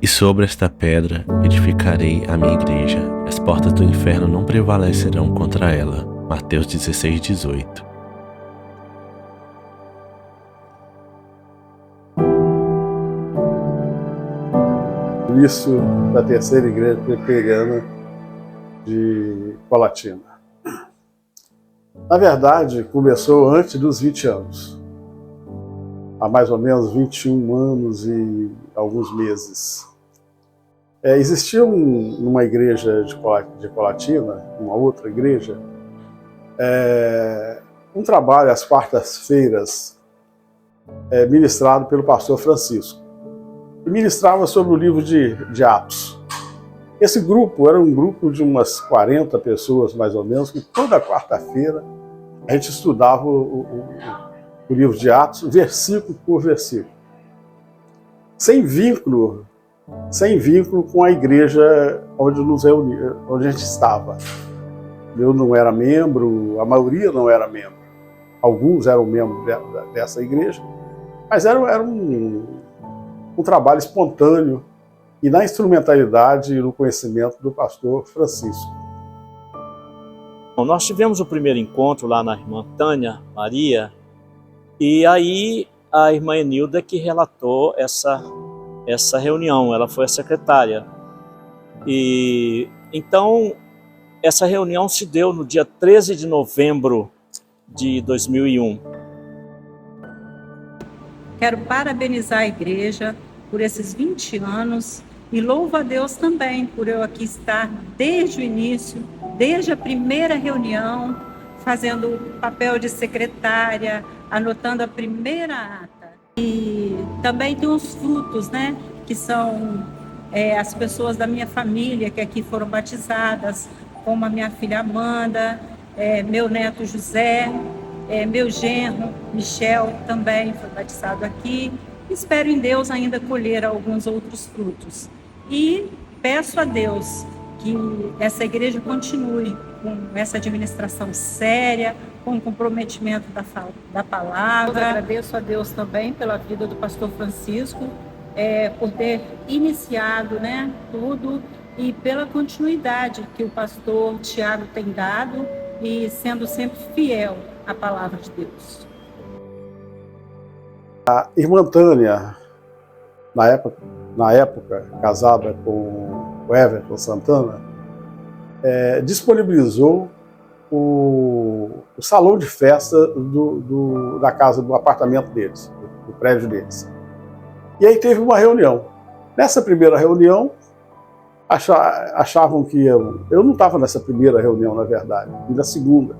E sobre esta pedra edificarei a minha igreja, e as portas do inferno não prevalecerão contra ela. Mateus 16:18. Início da terceira igreja presbiteriana de Colatina. Na verdade, começou antes dos 20 anos. Há mais ou menos 21 anos e alguns meses. Existia numa igreja de Colatina, uma outra igreja, um trabalho às quartas-feiras ministrado pelo pastor Francisco. E ministrava sobre o livro de Atos. Esse grupo era um grupo de umas 40 pessoas, mais ou menos, que toda quarta-feira a gente estudava o livro de Atos, versículo por versículo. Sem vínculo com a igreja onde onde a gente estava. Eu não era membro, a maioria não era membro. Alguns eram membros dessa igreja, mas era um trabalho espontâneo e na instrumentalidade e no conhecimento do pastor Francisco. Bom, nós tivemos o primeiro encontro lá na irmã Tânia Maria, e aí a irmã Enilda que relatou essa reunião, ela foi a secretária. E então essa reunião se deu no dia 13 de novembro de 2001. Quero parabenizar a igreja por esses 20 anos e louvo a Deus também por eu aqui estar desde o início, desde a primeira reunião, fazendo o papel de secretária, anotando a primeira ata. E também tem os frutos, né, que são as pessoas da minha família que aqui foram batizadas, como a minha filha Amanda, meu neto José, meu genro Michel também foi batizado aqui. Espero em Deus ainda colher alguns outros frutos. E peço a Deus que essa igreja continue com essa administração séria, com o comprometimento da palavra. Eu agradeço a Deus também pela vida do pastor Francisco, por ter iniciado, né, tudo, e pela continuidade que o pastor Tiago tem dado e sendo sempre fiel à palavra de Deus. A irmã Tânia, na época casada com o Everton Santana, disponibilizou o salão de festa da casa, do apartamento deles, do prédio deles. E aí teve uma reunião. Nessa primeira reunião, achavam que eu não estava nessa primeira reunião, na verdade, e na segunda.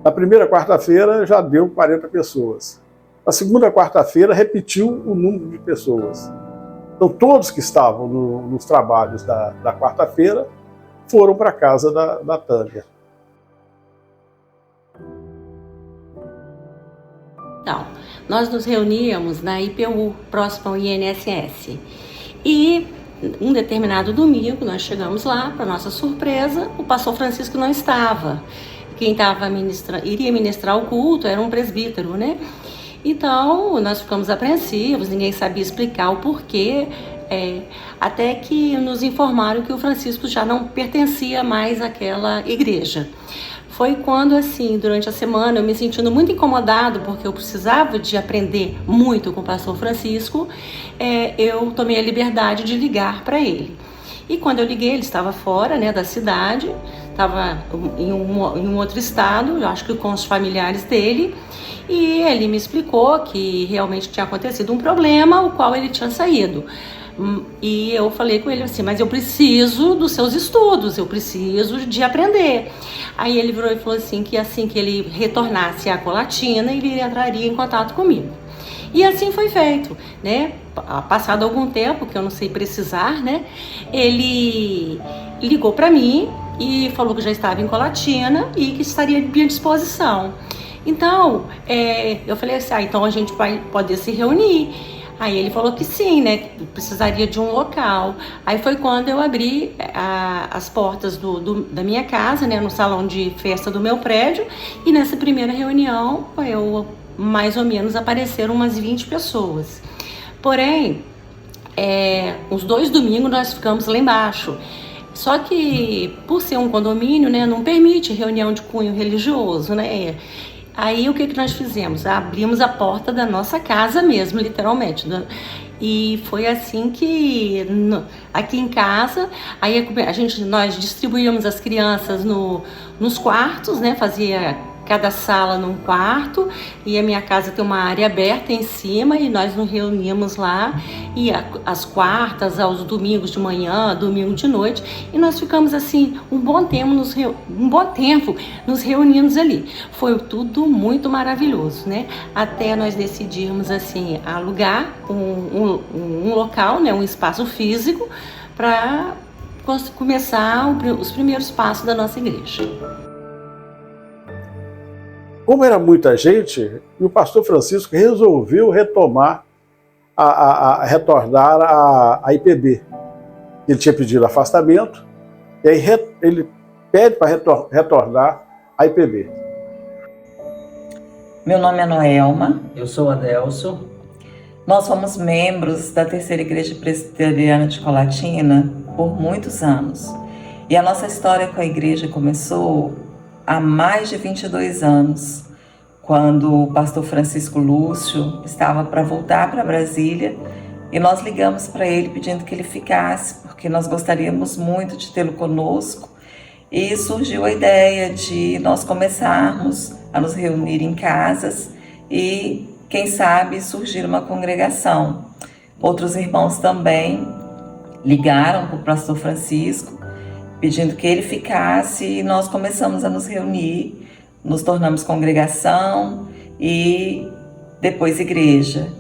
Na primeira quarta-feira já deu 40 pessoas. Na segunda quarta-feira repetiu o número de pessoas. Então todos que estavam nos trabalhos da quarta-feira foram para a casa da Tânia. Então, nós nos reuníamos na IPU, próximo ao INSS. E um determinado domingo nós chegamos lá, para nossa surpresa, o pastor Francisco não estava. Quem iria ministrar o culto era um presbítero, né? Então, nós ficamos apreensivos, ninguém sabia explicar o porquê, até que nos informaram que o Francisco já não pertencia mais àquela igreja. Foi quando, assim, durante a semana, eu me sentindo muito incomodado, porque eu precisava de aprender muito com o pastor Francisco, eu tomei a liberdade de ligar para ele. E quando eu liguei, ele estava fora, né, da cidade, estava em um outro estado, eu acho que com os familiares dele, e ele me explicou que realmente tinha acontecido um problema, o qual ele tinha saído. E eu falei com ele assim, mas eu preciso dos seus estudos, eu preciso de aprender. Aí ele virou e falou assim, que assim que ele retornasse à Colatina, ele entraria em contato comigo. E assim foi feito, né? Passado algum tempo, que eu não sei precisar, né? Ele ligou para mim e falou que já estava em Colatina e que estaria à minha disposição. Então, eu falei assim, então a gente vai poder se reunir. Aí ele falou que sim, né, que precisaria de um local. Aí foi quando eu abri as portas da minha casa, né, no salão de festa do meu prédio, e nessa primeira reunião, mais ou menos apareceram umas 20 pessoas. Porém, os 2 domingos nós ficamos lá embaixo. Só que, por ser um condomínio, né, não permite reunião de cunho religioso, né? Aí o que nós fizemos? Abrimos a porta da nossa casa mesmo, literalmente. E foi assim que, aqui em casa, aí nós distribuíamos as crianças nos quartos, né? Fazia cada sala num quarto, e a minha casa tem uma área aberta em cima, e nós nos reuníamos lá, e às quartas, aos domingos de manhã, domingo de noite, e nós ficamos assim um bom tempo nos reunimos ali. Foi tudo muito maravilhoso, né? Até nós decidirmos assim alugar um local, né? Um espaço físico para começar os primeiros passos da nossa igreja. Como era muita gente, o pastor Francisco resolveu retornar a IPB. Ele tinha pedido afastamento, e aí ele pede para retornar a IPB. Meu nome é Noelma. Eu sou Adelso. Nós fomos membros da Terceira Igreja Presbiteriana de Colatina por muitos anos. E a nossa história com a igreja começou há mais de 22 anos, quando o pastor Francisco Lúcio estava para voltar para Brasília, e nós ligamos para ele pedindo que ele ficasse, porque nós gostaríamos muito de tê-lo conosco, e surgiu a ideia de nós começarmos a nos reunir em casas e, quem sabe, surgir uma congregação. Outros irmãos também ligaram para o pastor Francisco, pedindo que ele ficasse, e nós começamos a nos reunir, nos tornamos congregação e depois igreja.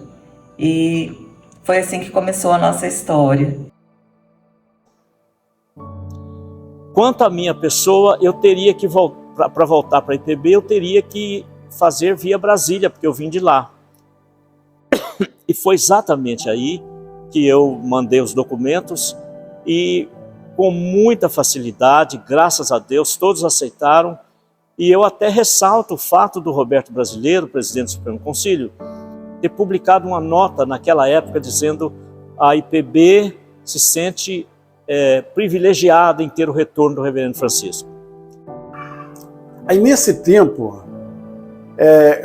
E foi assim que começou a nossa história. Quanto à minha pessoa, eu teria que para voltar para a IPB, eu teria que fazer via Brasília, porque eu vim de lá. E foi exatamente aí que eu mandei os documentos, e com muita facilidade, graças a Deus, todos aceitaram. E eu até ressalto o fato do Roberto Brasileiro, presidente do Supremo Conselho, ter publicado uma nota naquela época dizendo a IPB se sente privilegiada em ter o retorno do reverendo Francisco. Aí nesse tempo,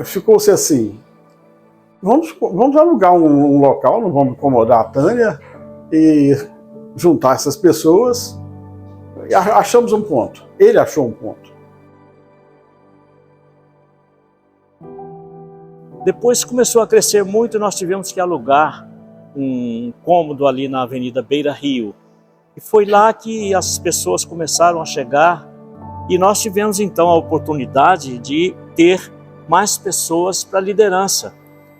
ficou-se assim, vamos alugar um local, não vamos incomodar a Tânia, e juntar essas pessoas, e achamos um ponto. Ele achou um ponto. Depois começou a crescer muito, e nós tivemos que alugar um cômodo ali na Avenida Beira Rio. E foi lá que as pessoas começaram a chegar, e nós tivemos então a oportunidade de ter mais pessoas para a liderança.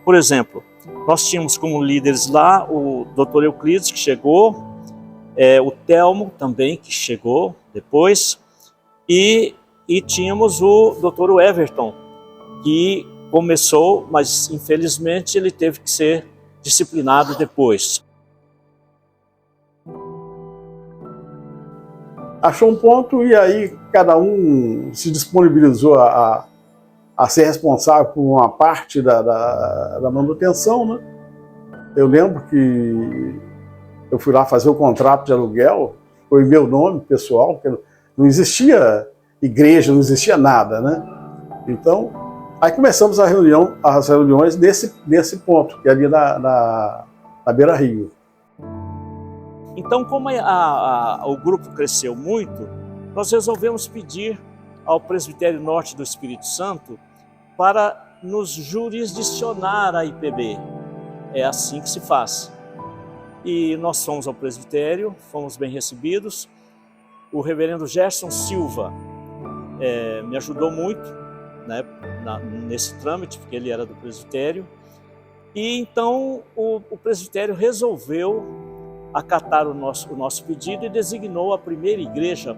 Por exemplo, nós tínhamos como líderes lá o Dr. Euclides, que chegou, o Telmo também, que chegou depois, e tínhamos o Dr. Everton, que começou, mas infelizmente ele teve que ser disciplinado depois. Achou um ponto, e aí cada um se disponibilizou a ser responsável por uma parte da manutenção, né? Eu lembro que eu fui lá fazer o contrato de aluguel, foi meu nome pessoal, porque não existia igreja, não existia nada, né? Então, aí começamos as reuniões nesse ponto, que é ali na Beira Rio. Então, como o grupo cresceu muito, nós resolvemos pedir ao Presbitério Norte do Espírito Santo para nos jurisdicionar a IPB. É assim que se faz. E nós fomos ao presbitério, fomos bem recebidos. O reverendo Gerson Silva me ajudou muito, né, nesse trâmite, porque ele era do presbitério. E então o presbitério resolveu acatar o nosso pedido e designou a primeira igreja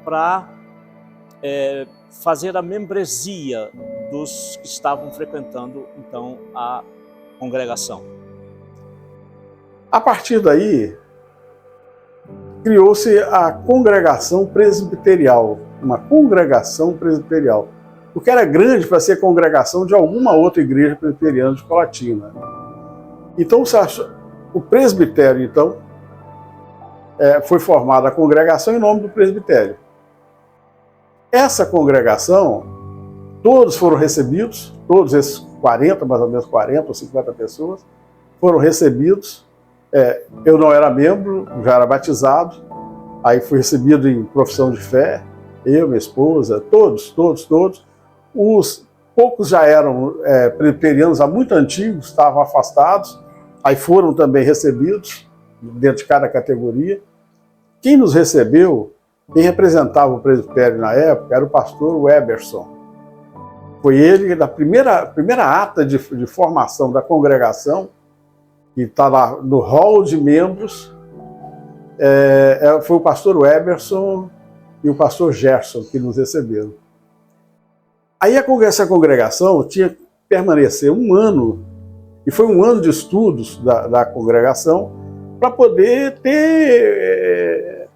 para fazer a membresia dos que estavam frequentando então a congregação. A partir daí, criou-se a congregação presbiterial, uma congregação presbiterial, porque era grande para ser congregação de alguma outra igreja presbiteriana de Colatina. Então O presbitério, então, foi formada a congregação em nome do presbitério. Essa congregação, todos foram recebidos, todos esses 40, mais ou menos 40 ou 50 pessoas, foram recebidos. Eu não era membro, já era batizado, aí fui recebido em profissão de fé, eu, minha esposa, todos. Os poucos já eram presbiterianos há muito antigos, estavam afastados, aí foram também recebidos, dentro de cada categoria. Quem nos recebeu, quem representava o presbitério na época, era o pastor Weberson. Foi ele, da primeira ata de formação da congregação, que está lá no hall de membros, foi o pastor Weberson e o pastor Gerson que nos receberam. Aí essa congregação tinha que permanecer um ano, e foi um ano de estudos da congregação, para poder ter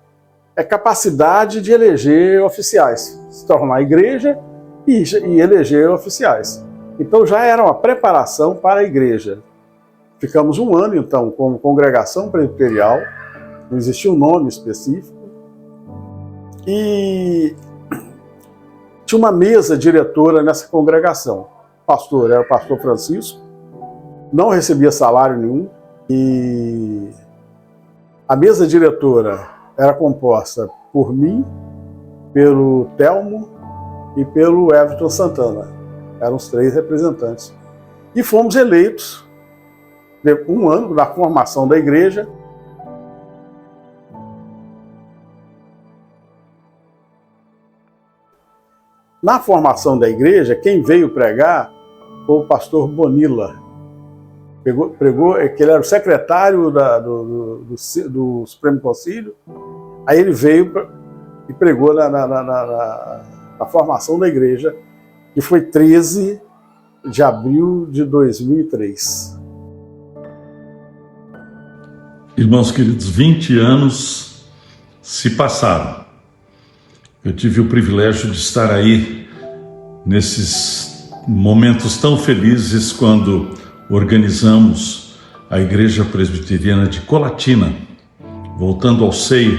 capacidade de eleger oficiais, se tornar igreja e eleger oficiais. Então já era uma preparação para a igreja. Ficamos um ano, então, como congregação presbiterial, não existia um nome específico, e tinha uma mesa diretora nessa congregação. O pastor era o pastor Francisco, não recebia salário nenhum, e a mesa diretora era composta por mim, pelo Telmo e pelo Everton Santana. Eram os 3 representantes. E fomos eleitos, um ano da formação da igreja. Na formação da igreja, quem veio pregar foi o pastor Bonilla. Pregou, que ele era o secretário do Supremo Concílio. Aí ele veio e pregou na formação da igreja, que foi 13 de abril de 2003. Irmãos queridos, 20 anos se passaram. Eu tive o privilégio de estar aí nesses momentos tão felizes quando organizamos a Igreja Presbiteriana de Colatina, voltando ao seio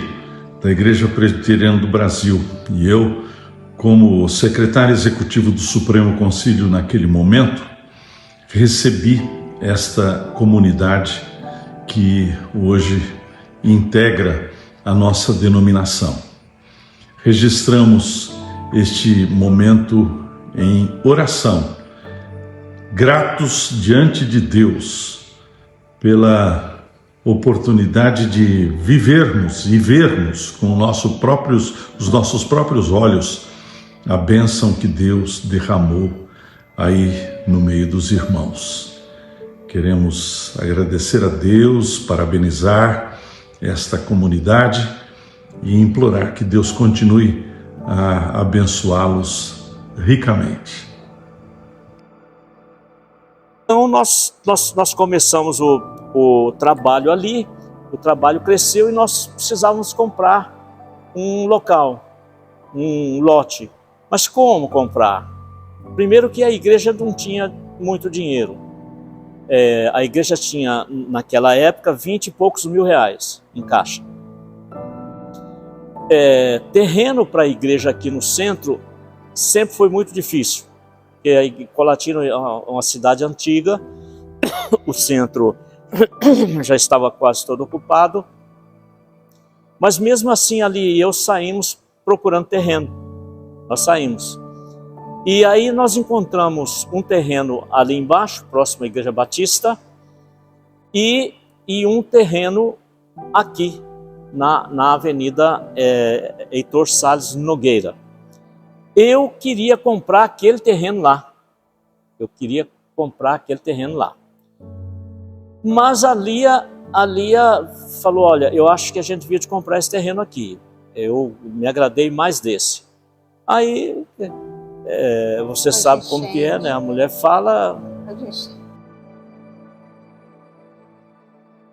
da Igreja Presbiteriana do Brasil. E eu, como secretário executivo do Supremo Concílio naquele momento, recebi esta comunidade que hoje integra a nossa denominação. Registramos este momento em oração, gratos diante de Deus pela oportunidade de vivermos e vermos com os nossos próprios olhos a bênção que Deus derramou aí no meio dos irmãos. Queremos agradecer a Deus, parabenizar esta comunidade e implorar que Deus continue a abençoá-los ricamente. Então nós começamos o trabalho ali, o trabalho cresceu e nós precisávamos comprar um local, um lote. Mas como comprar? Primeiro que a igreja não tinha muito dinheiro. A igreja tinha, naquela época, 20 e poucos mil reais em caixa. Terreno para a igreja aqui no centro sempre foi muito difícil. Porque Colatina é uma cidade antiga, o centro já estava quase todo ocupado. Mas mesmo assim ali eu saímos procurando terreno. Nós saímos. E aí nós encontramos um terreno ali embaixo, próximo à Igreja Batista, e um terreno aqui, na Avenida Heitor Salles Nogueira. Eu queria comprar aquele terreno lá. Mas a Lia falou, olha, eu acho que a gente devia de comprar esse terreno aqui. Eu me agradei mais desse. Aí, você sabe como que é, né? A mulher fala...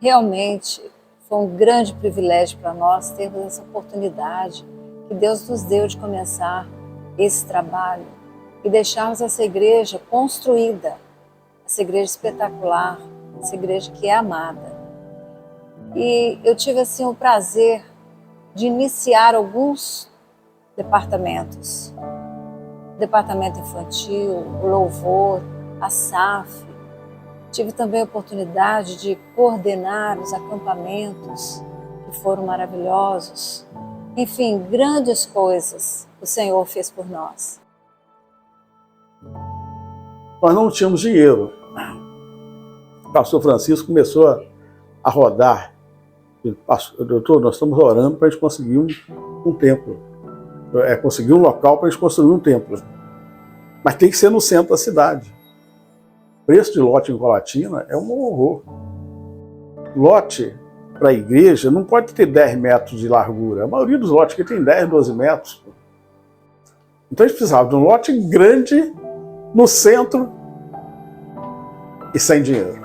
Realmente foi um grande privilégio para nós termos essa oportunidade que Deus nos deu de começar esse trabalho e deixarmos essa igreja construída, essa igreja espetacular, essa igreja que é amada. E eu tive assim o prazer de iniciar alguns departamentos. Departamento infantil, o louvor, a SAF. Tive também a oportunidade de coordenar os acampamentos, que foram maravilhosos. Enfim, grandes coisas o Senhor fez por nós. Nós não tínhamos dinheiro. O pastor Francisco começou a rodar. Doutor, nós estamos orando para a gente conseguir um templo. Conseguir um local para a gente construir um templo. Mas tem que ser no centro da cidade. O preço de lote em Colatina é um horror. Lote para a igreja não pode ter 10 metros de largura. A maioria dos lotes aqui tem 10, 12 metros. Então a gente precisava de um lote grande no centro e sem dinheiro.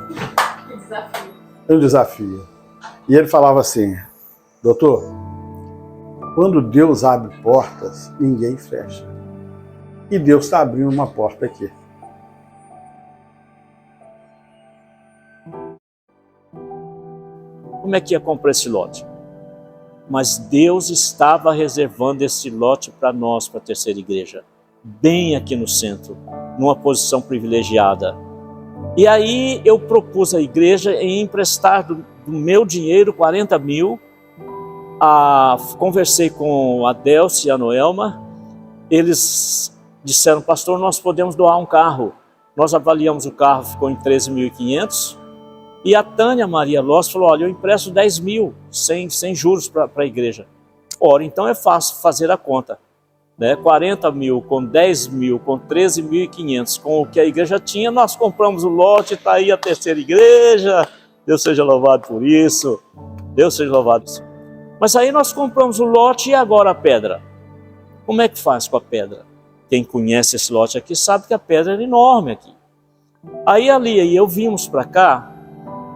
Que desafio. É um desafio. E ele falava assim: doutor, quando Deus abre portas, ninguém fecha. E Deus está abrindo uma porta aqui. Como é que ia comprar esse lote? Mas Deus estava reservando esse lote para nós, para a terceira igreja, bem aqui no centro, numa posição privilegiada. E aí eu propus à igreja em emprestar do meu dinheiro 40 mil. Conversei com a Delce e a Noelma. Eles disseram: pastor, nós podemos doar um carro. Nós avaliamos o carro, ficou em 13.500. E a Tânia Maria Loss falou: olha, eu empresto 10 mil, sem juros para a igreja. Ora, então é fácil fazer a conta, né? 40 mil com 10 mil, com 13.500, com o que a igreja tinha, nós compramos o lote, está aí a terceira igreja. Deus seja louvado por isso. Deus seja louvado por isso. Mas aí nós compramos o lote e agora a pedra. Como é que faz com a pedra? Quem conhece esse lote aqui sabe que a pedra era enorme aqui. Aí a Lia e eu vimos para cá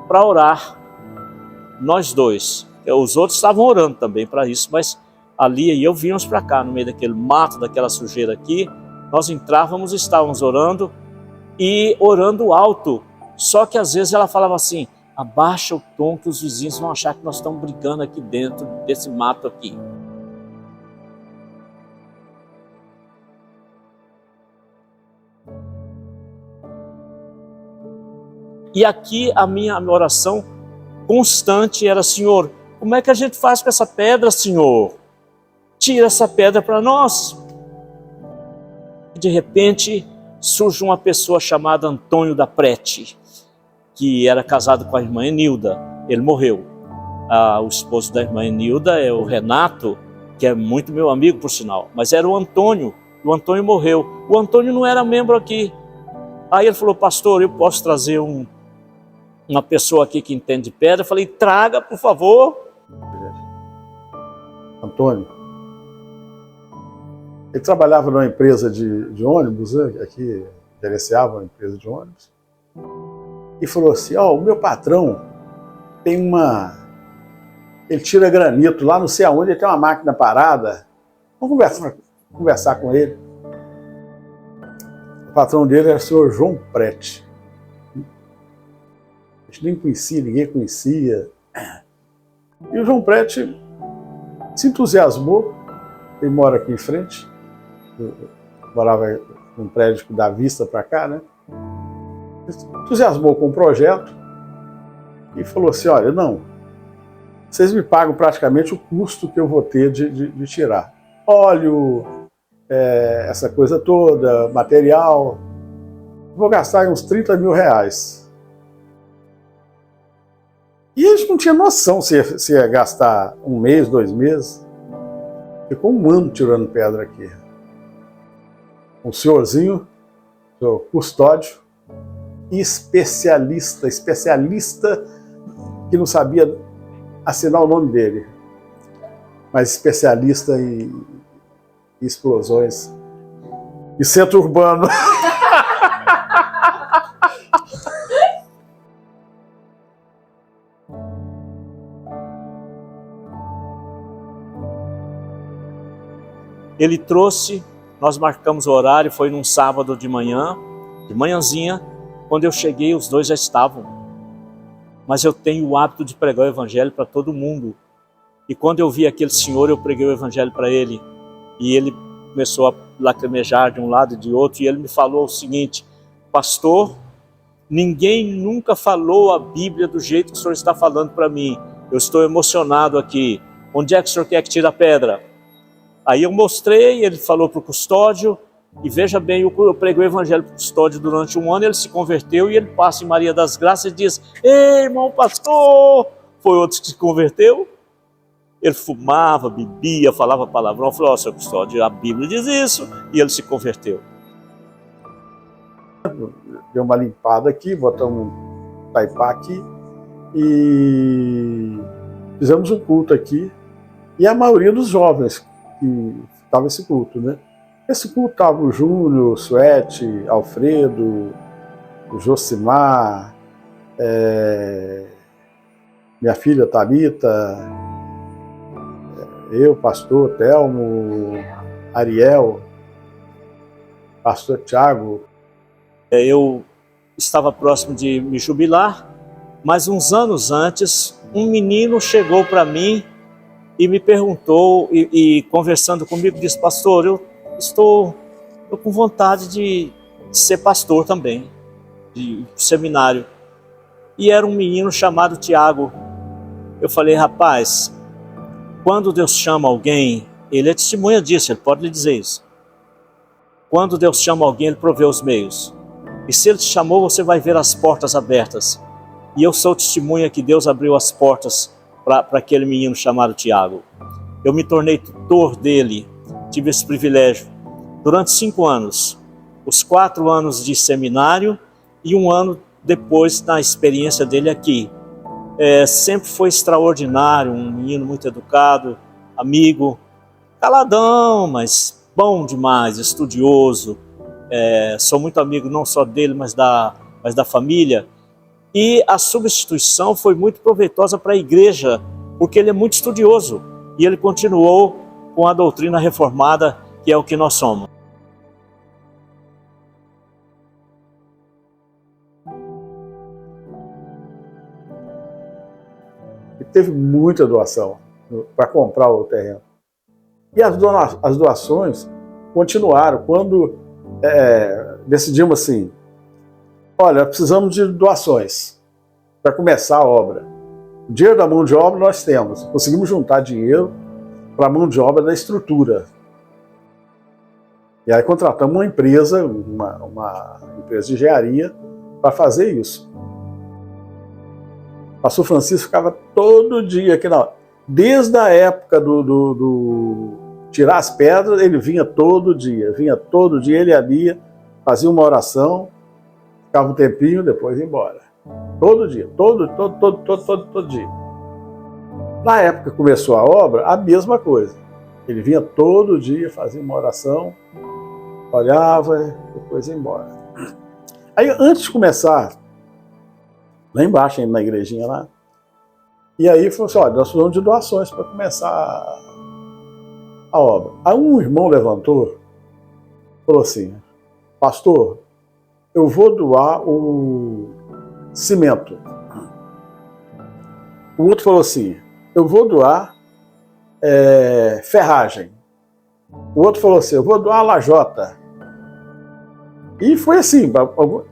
para orar, nós dois. Os outros estavam orando também para isso, mas a Lia e eu vimos para cá, no meio daquele mato, daquela sujeira aqui. Nós entrávamos, estávamos orando e orando alto. Só que às vezes ela falava assim: abaixa o tom que os vizinhos vão achar que nós estamos brigando aqui dentro desse mato aqui. E aqui a minha oração constante era: Senhor, como é que a gente faz com essa pedra, Senhor? Tira essa pedra para nós. E de repente surge uma pessoa chamada Antônio da Prete, que era casado com a irmã Enilda. Ele morreu. O esposo da irmã Enilda é o Renato, que é muito meu amigo, por sinal. Mas era o Antônio. O Antônio morreu. O Antônio não era membro aqui. Aí ele falou: pastor, eu posso trazer uma pessoa aqui que entende de pedra? Eu falei: traga, por favor. Antônio, ele trabalhava numa empresa de ônibus, né, aqui gerenciava uma empresa de ônibus, e falou assim: ó, o meu patrão tem ele tira granito lá não sei aonde, ele tem uma máquina parada, vamos conversar com ele. O patrão dele era o senhor João Prete. A gente nem conhecia, ninguém conhecia. E o João Prete se entusiasmou. Ele mora aqui em frente. Eu morava num prédio que dá vista para cá, né? Ele se entusiasmou com o projeto e falou assim: olha, não, vocês me pagam praticamente o custo que eu vou ter de tirar. Óleo, essa coisa toda, material. Vou gastar uns 30 mil reais. E a gente não tinha noção se ia gastar um mês, 2 meses. Ficou um ano tirando pedra aqui. Um senhorzinho, o custódio, e especialista que não sabia assinar o nome dele, mas especialista em explosões e centro urbano. Ele trouxe, nós marcamos o horário, foi num sábado de manhã, de manhãzinha. Quando eu cheguei, os dois já estavam. mas eu tenho o hábito de pregar o evangelho para todo mundo. E quando eu vi aquele senhor, eu preguei o evangelho para ele. E ele começou a lacrimejar de um lado e de outro, e ele me falou o seguinte: pastor, ninguém nunca falou a Bíblia do jeito que o senhor está falando para mim. Eu estou emocionado aqui. Onde é que o senhor quer que tire a pedra? Aí eu mostrei, ele falou para o custódio, e veja bem, eu preguei o evangelho para o custódio durante um ano, ele se converteu, e ele passa em Maria das Graças e diz: ei, irmão pastor! Foi outro que se converteu. Ele fumava, bebia, falava palavrão. Eu falei: ó, seu custódio, a Bíblia diz isso, e ele se converteu. Deu uma limpada aqui, botamos um taipá aqui, e fizemos um culto aqui, e a maioria dos jovens que estavam nesse culto, né? Esse culto estava o Júnior, o Suete, Alfredo, o Josimar, minha filha Thalita, eu, pastor Telmo, Ariel, pastor Tiago. Eu estava próximo de me jubilar, mas uns anos antes, um menino chegou para mim e me perguntou, e conversando comigo, disse: pastor, eu estou com vontade de ser pastor também, de seminário. E era um menino chamado Tiago. Eu falei: rapaz, quando Deus chama alguém, ele é testemunha disso, ele pode lhe dizer isso. Quando Deus chama alguém, ele provê os meios. E se ele te chamou, você vai ver as portas abertas. E eu sou testemunha que Deus abriu as portas para aquele menino chamado Tiago. Eu me tornei tutor dele, tive esse privilégio. Durante 5 anos, os 4 anos de seminário e 1 ano depois na experiência dele aqui. Sempre foi extraordinário, um menino muito educado, amigo, caladão, mas bom demais, estudioso. Sou muito amigo não só dele, mas da família. E a substituição foi muito proveitosa para a igreja, porque ele é muito estudioso. E ele continuou com a doutrina reformada, que é o que nós somos. E teve muita doação para comprar o terreno. E as doações continuaram. Quando decidimos assim: olha, precisamos de doações para começar a obra. O dinheiro da mão de obra nós temos. Conseguimos juntar dinheiro para a mão de obra da estrutura. E aí contratamos uma empresa, uma empresa de engenharia, para fazer isso. O pastor Francisco ficava todo dia aqui na hora. Desde a época do tirar as pedras, ele vinha todo dia, ele ali, fazia uma oração, ficava um tempinho, depois ia embora. Todo dia, todo dia. Na época que começou a obra, a mesma coisa. Ele vinha todo dia, fazia uma oração, olhava, depois ia embora. Aí, antes de começar, lá embaixo, na igrejinha lá, e aí falou assim: olha, nós precisamos de doações para começar a obra. Aí um irmão levantou, falou assim: pastor, eu vou doar o cimento. O outro falou assim: eu vou doar ferragem. O outro falou assim: eu vou doar lajota. E foi assim.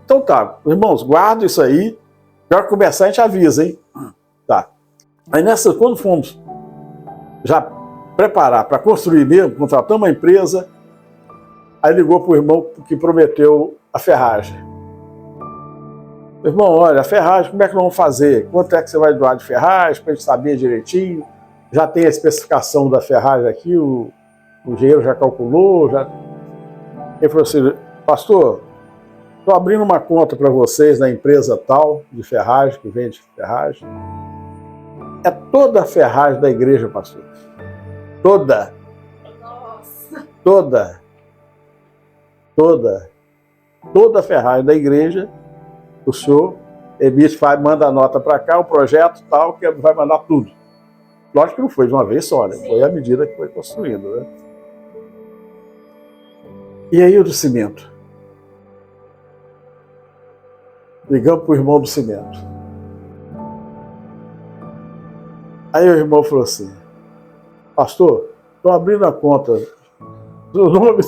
Então tá, irmãos, guarda isso aí. Para começar a gente avisa, hein? Tá. Aí quando fomos já preparar para construir mesmo, contratamos uma empresa, aí ligou para o irmão que prometeu a ferragem. Irmão, olha, a ferragem, como é que nós vamos fazer? Quanto é que você vai doar de ferragem, para a gente saber direitinho? Já tem a especificação da ferragem aqui, o engenheiro já calculou. Ele falou assim: pastor, estou abrindo uma conta para vocês na empresa tal, de ferragem, que vende ferragem. É toda a ferragem da igreja, pastor. Toda. Nossa. Toda a ferragem da igreja, o senhor emite, manda a nota para cá, o projeto tal, que vai mandar tudo. Lógico que não foi de uma vez só, né? Foi à medida que foi construindo, né? E aí o do cimento? Ligamos para o irmão do cimento. Aí o irmão falou assim, pastor, estou abrindo a conta do nome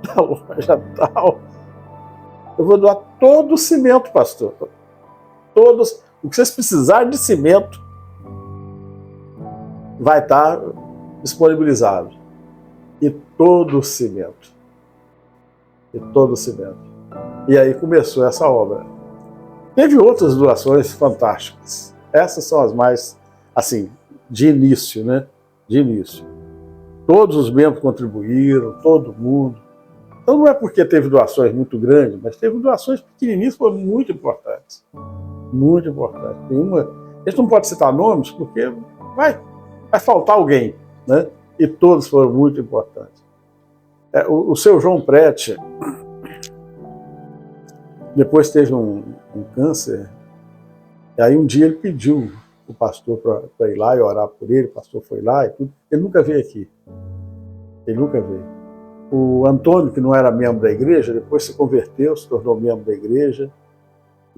da loja tal. Eu vou doar todo o cimento, pastor. Todos, o que vocês precisarem de cimento vai estar disponibilizado. E todo o cimento. E todo o cimento. E aí começou essa obra. Teve outras doações fantásticas. Essas são as mais, assim, de início, né? De início. Todos os membros contribuíram, todo mundo. Então não é porque teve doações muito grandes, mas teve doações pequenininhas que foram muito importantes. Muito importantes. Tem uma, a gente não pode citar nomes porque vai faltar alguém, né? E todos foram muito importantes. O seu João Prete, depois teve um câncer, e aí um dia ele pediu o pastor para ir lá e orar por ele, o pastor foi lá e tudo. Ele nunca veio aqui. Ele nunca veio. O Antônio, que não era membro da igreja, depois se converteu, se tornou membro da igreja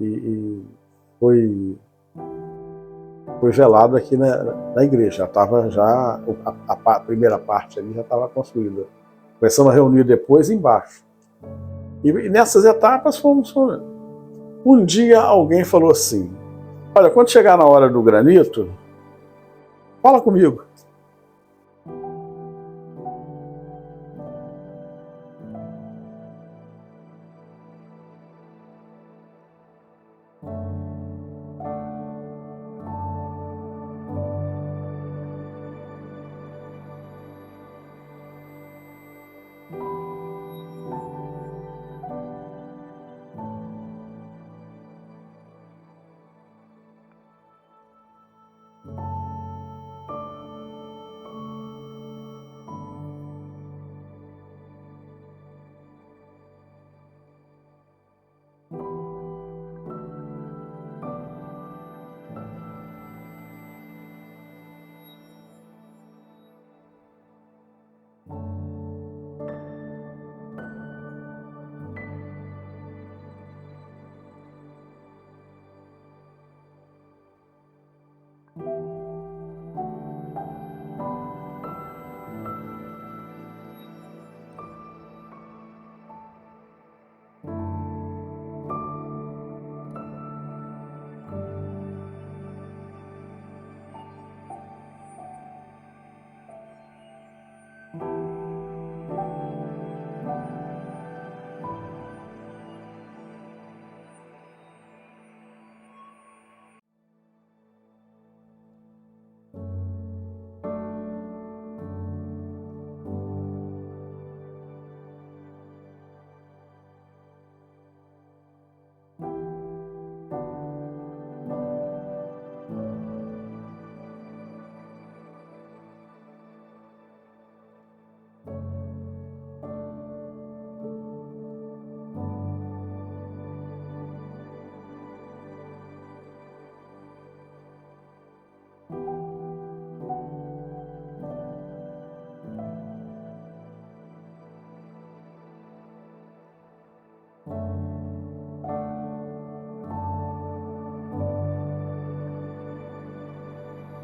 e foi velado aqui na igreja. A primeira parte ali já estava construída. Começamos a reunir depois embaixo. E nessas etapas fomos. Um dia alguém falou assim, olha, quando chegar na hora do granito, fala comigo.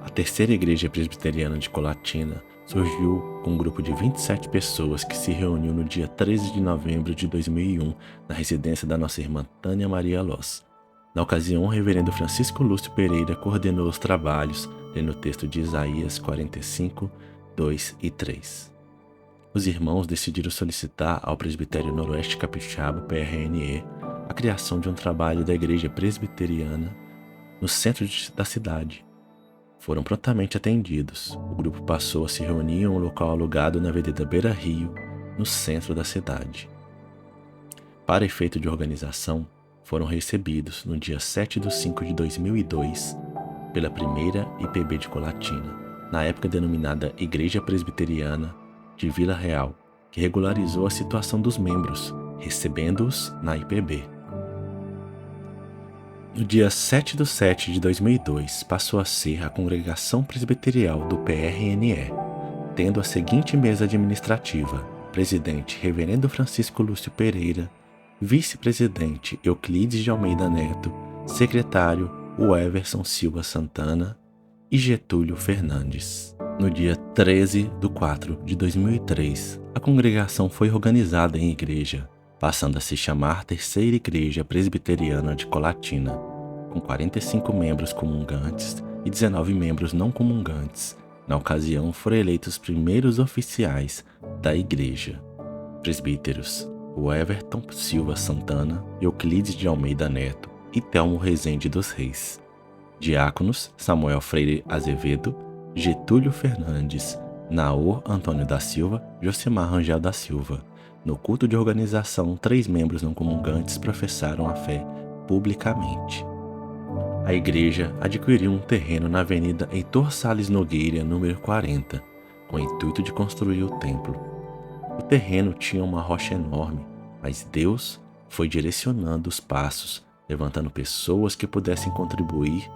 A terceira igreja presbiteriana de Colatina surgiu com um grupo de 27 pessoas que se reuniu no dia 13 de novembro de 2001 na residência da nossa irmã Tânia Maria Loss. Na ocasião, o reverendo Francisco Lúcio Pereira coordenou os trabalhos, lendo o texto de Isaías 45, 2 e 3. Os irmãos decidiram solicitar ao Presbitério Noroeste Capixaba, PRNE, a criação de um trabalho da igreja presbiteriana no centro da cidade. Foram prontamente atendidos. O grupo passou a se reunir em um local alugado na Avenida Beira Rio, no centro da cidade. Para efeito de organização, foram recebidos no dia 7/5 de 2002 pela primeira IPB de Colatina, na época denominada Igreja Presbiteriana de Vila Real, que regularizou a situação dos membros, recebendo-os na IPB. No dia 7/7 de 2002, passou a ser a Congregação Presbiterial do PRNE, tendo a seguinte mesa administrativa: presidente Reverendo Francisco Lúcio Pereira, vice-presidente Euclides de Almeida Neto, secretário o Everson Silva Santana e Getúlio Fernandes. No dia 13/4/2003, a congregação foi organizada em igreja, passando a se chamar Terceira Igreja Presbiteriana de Colatina, com 45 membros comungantes e 19 membros não comungantes. Na ocasião, foram eleitos os primeiros oficiais da igreja. Presbíteros: o Everton Silva Santana, Euclides de Almeida Neto e Telmo Rezende dos Reis. Diáconos: Samuel Freire Azevedo, Getúlio Fernandes, Naor Antônio da Silva, Josimar Rangel da Silva. No culto de organização, 3 membros não comungantes professaram a fé publicamente. A igreja adquiriu um terreno na Avenida Heitor Salles Nogueira, número 40, com o intuito de construir o templo. O terreno tinha uma rocha enorme, mas Deus foi direcionando os passos, levantando pessoas que pudessem contribuir,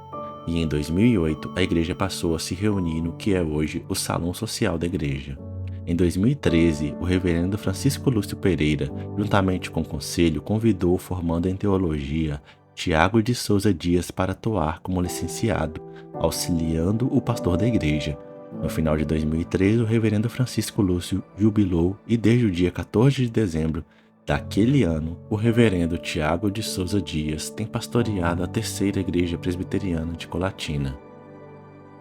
e em 2008 a igreja passou a se reunir no que é hoje o Salão Social da Igreja. Em 2013, o reverendo Francisco Lúcio Pereira, juntamente com o conselho, convidou o formando em teologia Tiago de Souza Dias para atuar como licenciado, auxiliando o pastor da igreja. No final de 2013, o reverendo Francisco Lúcio jubilou e desde o dia 14 de dezembro daquele ano, o reverendo Tiago de Souza Dias tem pastoreado a Terceira Igreja Presbiteriana de Colatina.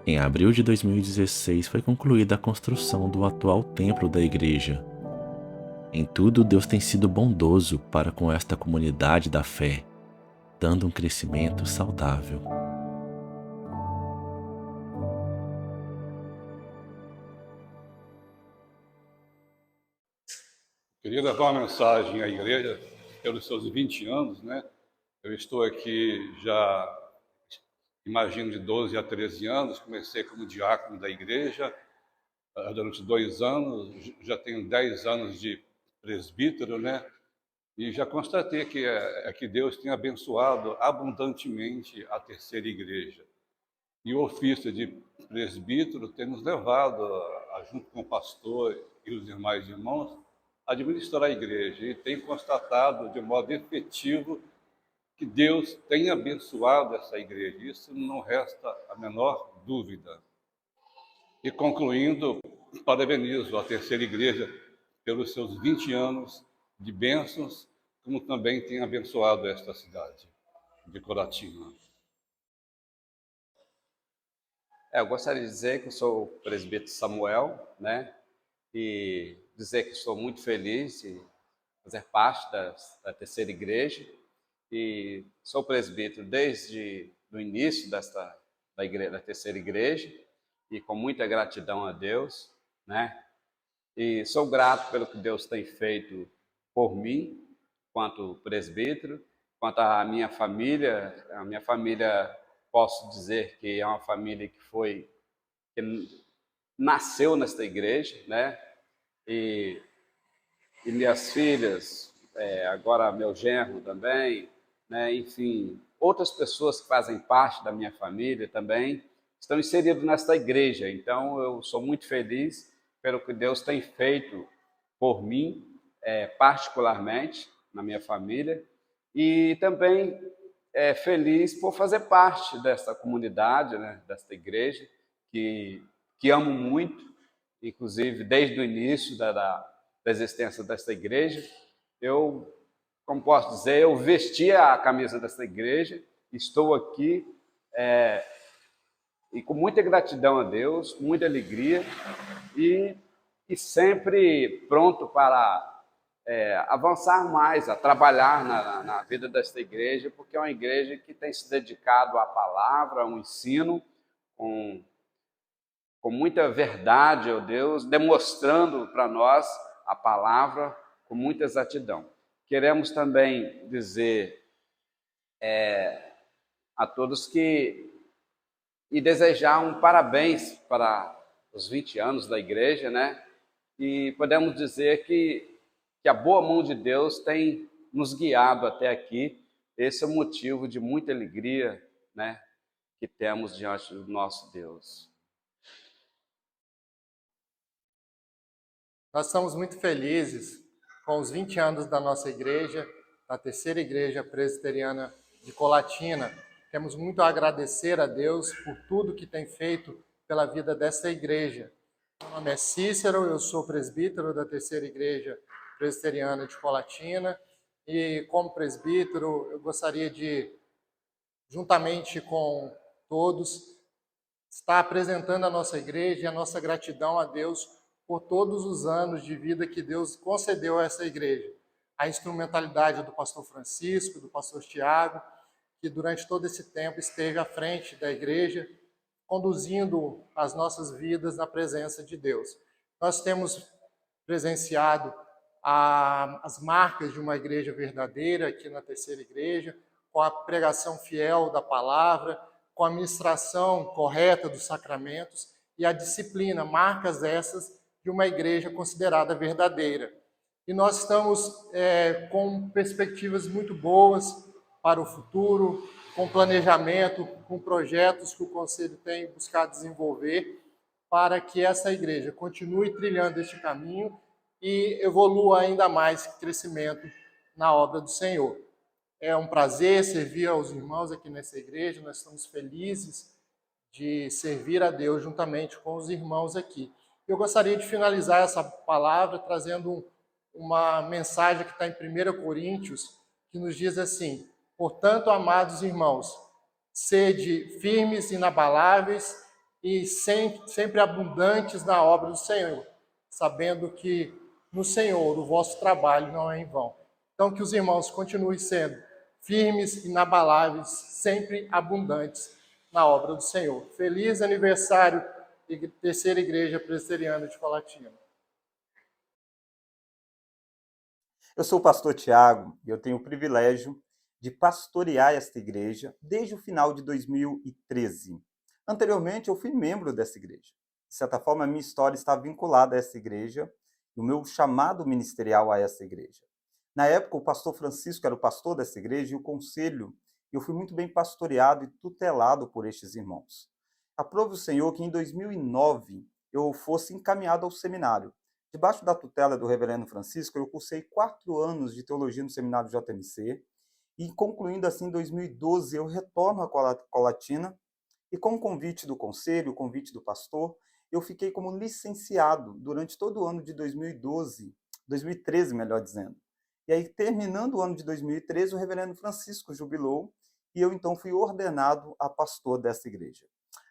Em abril de 2016 foi concluída a construção do atual templo da igreja. Em tudo, Deus tem sido bondoso para com esta comunidade da fé, dando um crescimento saudável. Queria levar uma mensagem à igreja pelos seus 20 anos, né? Eu estou aqui já, imagino, de 12 a 13 anos, comecei como diácono da igreja durante 2 anos, já tenho 10 anos de presbítero, né? E já constatei que Deus tem abençoado abundantemente a Terceira Igreja. E o ofício de presbítero tem nos levado, junto com o pastor e os demais irmãos, a administrar a igreja. E tem constatado de modo efetivo que Deus tem abençoado essa igreja. Isso não resta a menor dúvida. E concluindo, parabenizo a Terceira Igreja pelos seus 20 anos de bênçãos, como também tem abençoado esta cidade de Colatina. Eu gostaria de dizer que eu sou o presbítero Samuel, né? E dizer que estou muito feliz em fazer parte da Terceira Igreja. E sou presbítero desde o início da Terceira Igreja, e com muita gratidão a Deus, né? E sou grato pelo que Deus tem feito por mim, quanto presbítero, quanto à minha família. A minha família, posso dizer que é uma família que nasceu nesta igreja, né? E minhas filhas, agora meu genro também, né? Enfim, outras pessoas que fazem parte da minha família também estão inseridos nesta igreja. Então, eu sou muito feliz pelo que Deus tem feito por mim, particularmente na minha família, e também feliz por fazer parte desta comunidade, né, desta igreja, que amo muito, inclusive desde o início da existência desta igreja. Eu, como posso dizer, eu vesti a camisa desta igreja, estou aqui e com muita gratidão a Deus, com muita alegria e sempre pronto para avançar mais, a trabalhar na vida desta igreja, porque é uma igreja que tem se dedicado à palavra, ao ensino, com muita verdade, ó Deus, demonstrando para nós a palavra com muita exatidão. Queremos também dizer a todos e desejar um parabéns para os 20 anos da igreja, né? E podemos dizer que a boa mão de Deus tem nos guiado até aqui. Esse é o motivo de muita alegria, né, que temos diante do nosso Deus. Nós estamos muito felizes com os 20 anos da nossa igreja, da Terceira Igreja Presbiteriana de Colatina. Temos muito a agradecer a Deus por tudo que tem feito pela vida dessa igreja. Meu nome é Cícero, eu sou presbítero da Terceira Igreja Presbiteriana de Colatina e, como presbítero, eu gostaria de, juntamente com todos, estar apresentando a nossa igreja e a nossa gratidão a Deus por todos os anos de vida que Deus concedeu a essa igreja. A instrumentalidade do pastor Francisco, do pastor Tiago, que durante todo esse tempo esteve à frente da igreja, conduzindo as nossas vidas na presença de Deus. Nós temos presenciado as marcas de uma igreja verdadeira aqui na Terceira Igreja, com a pregação fiel da palavra, com a ministração correta dos sacramentos e a disciplina, marcas essas de uma igreja considerada verdadeira. E nós estamos com perspectivas muito boas para o futuro, com planejamento, com projetos que o Conselho tem buscado desenvolver para que essa igreja continue trilhando este caminho e evolua ainda mais crescimento na obra do Senhor. É um prazer servir aos irmãos aqui nessa igreja, nós estamos felizes de servir a Deus juntamente com os irmãos aqui. Eu gostaria de finalizar essa palavra trazendo uma mensagem que está em 1 Coríntios, que nos diz assim: portanto, amados irmãos, sede firmes, inabaláveis e sempre abundantes na obra do Senhor, sabendo que no Senhor o vosso trabalho não é em vão. Então, que os irmãos continuem sendo firmes, inabaláveis, sempre abundantes na obra do Senhor. Feliz aniversário, Terceira Igreja Presbiteriana de Colatina. Eu sou o pastor Tiago e eu tenho o privilégio de pastorear esta igreja desde o final de 2013. Anteriormente, eu fui membro dessa igreja. De certa forma, a minha história está vinculada a essa igreja e o meu chamado ministerial a essa igreja. Na época, o pastor Francisco era o pastor dessa igreja e o conselho, eu fui muito bem pastoreado e tutelado por estes irmãos. Aprove o Senhor que em 2009 eu fosse encaminhado ao seminário. Debaixo da tutela do reverendo Francisco, eu cursei 4 anos de teologia no seminário JMC e, concluindo assim em 2012, eu retorno a Colatina e, com o convite do conselho, o convite do pastor, eu fiquei como licenciado durante todo o ano de 2013, melhor dizendo. E aí, terminando o ano de 2013, o reverendo Francisco jubilou e eu, então, fui ordenado a pastor dessa igreja.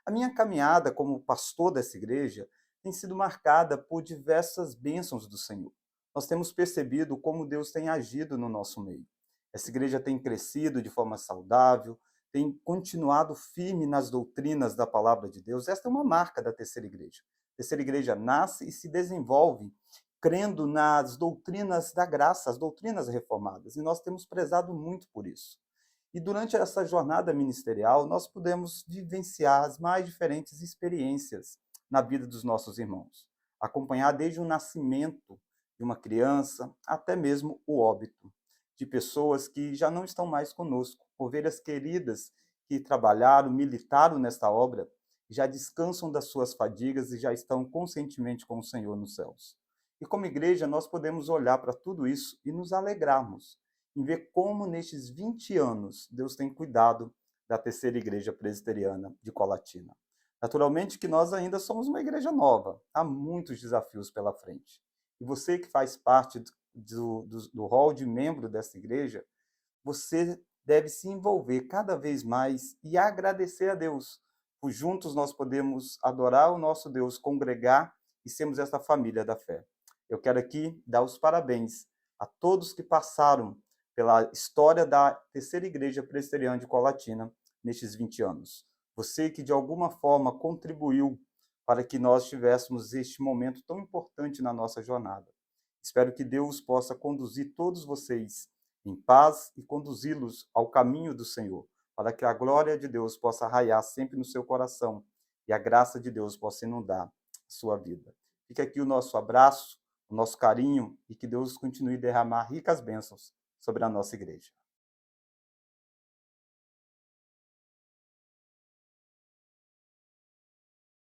A minha caminhada como pastor dessa igreja tem sido marcada por diversas bênçãos do Senhor. Nós temos percebido como Deus tem agido no nosso meio. Essa igreja tem crescido de forma saudável, tem continuado firme nas doutrinas da palavra de Deus. Esta é uma marca da Terceira Igreja. A Terceira Igreja nasce e se desenvolve crendo nas doutrinas da graça, as doutrinas reformadas, e nós temos prezado muito por isso. E durante essa jornada ministerial, nós pudemos vivenciar as mais diferentes experiências na vida dos nossos irmãos, acompanhar desde o nascimento de uma criança até mesmo o óbito de pessoas que já não estão mais conosco, ovelhas queridas que trabalharam, militaram nesta obra, já descansam das suas fadigas e já estão conscientemente com o Senhor nos céus. E como igreja, nós podemos olhar para tudo isso e nos alegrarmos em ver como nestes 20 anos Deus tem cuidado da Terceira Igreja Presbiteriana de Colatina. Naturalmente que nós ainda somos uma igreja nova, há muitos desafios pela frente. E você que faz parte do hall de membro dessa igreja, você deve se envolver cada vez mais e agradecer a Deus, pois juntos nós podemos adorar o nosso Deus, congregar e sermos essa família da fé. Eu quero aqui dar os parabéns a todos que passaram pela história da Terceira Igreja Presbiteriana de Colatina nestes 20 anos. Você que de alguma forma contribuiu para que nós tivéssemos este momento tão importante na nossa jornada. Espero que Deus possa conduzir todos vocês em paz e conduzi-los ao caminho do Senhor, para que a glória de Deus possa raiar sempre no seu coração e a graça de Deus possa inundar a sua vida. Fica aqui o nosso abraço, o nosso carinho e que Deus continue a derramar ricas bênçãos sobre a nossa igreja.